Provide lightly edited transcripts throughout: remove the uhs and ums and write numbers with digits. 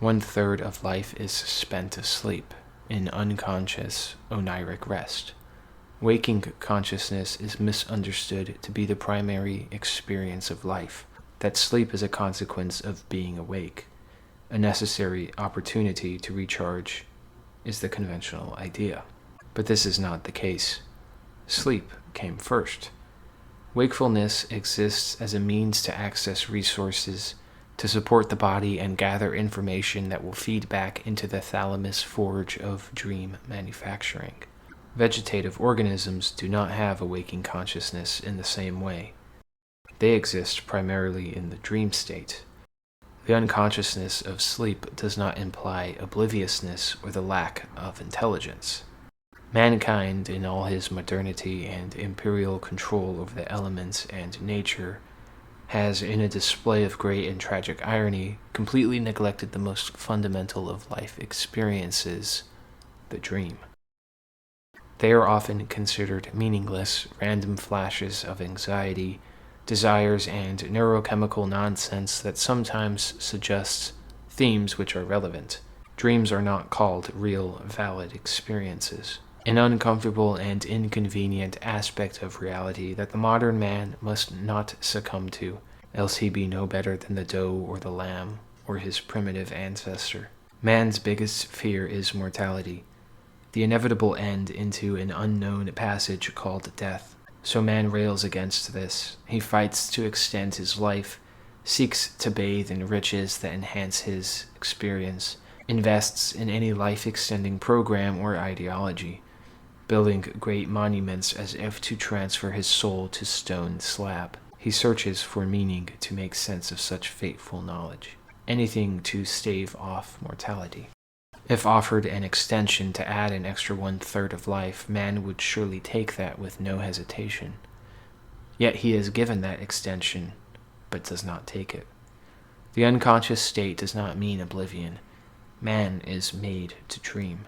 1/3 of life is spent asleep, in unconscious, oneiric rest. Waking consciousness is misunderstood to be the primary experience of life, that sleep is a consequence of being awake. A necessary opportunity to recharge is the conventional idea. But this is not the case. Sleep came first. Wakefulness exists as a means to access resources, to support the body and gather information that will feed back into the thalamus forge of dream manufacturing. Vegetative organisms do not have a waking consciousness in the same way. They exist primarily in the dream state. The unconsciousness of sleep does not imply obliviousness or the lack of intelligence. Mankind, in all his modernity and imperial control over the elements and nature, has, in a display of great and tragic irony, completely neglected the most fundamental of life experiences, the dream. They are often considered meaningless, random flashes of anxiety, desires, and neurochemical nonsense that sometimes suggests themes which are relevant. Dreams are not called real, valid experiences. An uncomfortable and inconvenient aspect of reality that the modern man must not succumb to, else he be no better than the doe or the lamb, or his primitive ancestor. Man's biggest fear is mortality, the inevitable end into an unknown passage called death. So man rails against this. He fights to extend his life, seeks to bathe in riches that enhance his experience, invests in any life-extending program or ideology, building great monuments as if to transfer his soul to stone slab. He searches for meaning to make sense of such fateful knowledge, anything to stave off mortality. If offered an extension to add an extra 1/3 of life, man would surely take that with no hesitation. Yet he is given that extension, but does not take it. The unconscious state does not mean oblivion. Man is made to dream.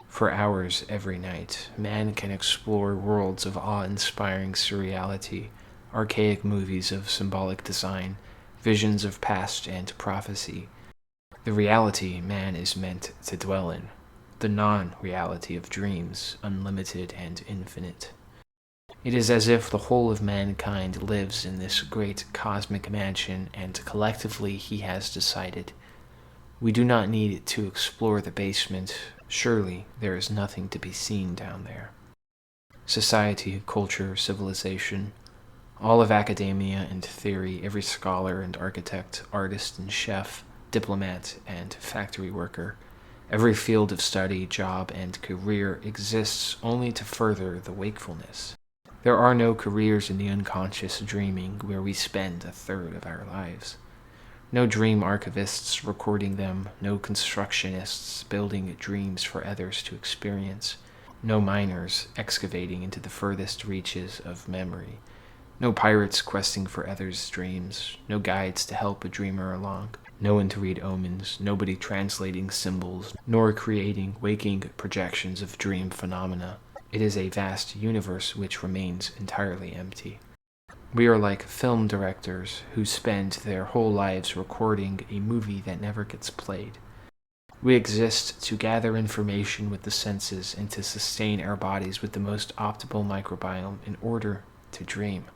For hours every night, man can explore worlds of awe-inspiring surreality, archaic movies of symbolic design, visions of past and prophecy. The reality man is meant to dwell in, the non-reality of dreams, unlimited and infinite. It is as if the whole of mankind lives in this great cosmic mansion, and collectively he has decided, we do not need to explore the basement. Surely there is nothing to be seen down there. Society, culture, civilization, all of academia and theory, every scholar and architect, artist and chef, diplomat and factory worker, every field of study, job, and career exists only to further the wakefulness. There are no careers in the unconscious dreaming where we spend 1/3 of our lives. No dream archivists recording them, no constructionists building dreams for others to experience, no miners excavating into the furthest reaches of memory, no pirates questing for others' dreams, no guides to help a dreamer along, no one to read omens, nobody translating symbols, nor creating waking projections of dream phenomena. It is a vast universe which remains entirely empty. We are like film directors who spend their whole lives recording a movie that never gets played. We exist to gather information with the senses and to sustain our bodies with the most optimal microbiome in order to dream.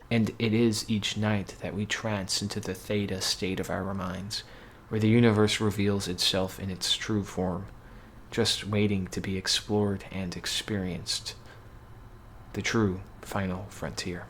And it is each night that we trance into the theta state of our minds, where the universe reveals itself in its true form, just waiting to be explored and experienced. The true final frontier.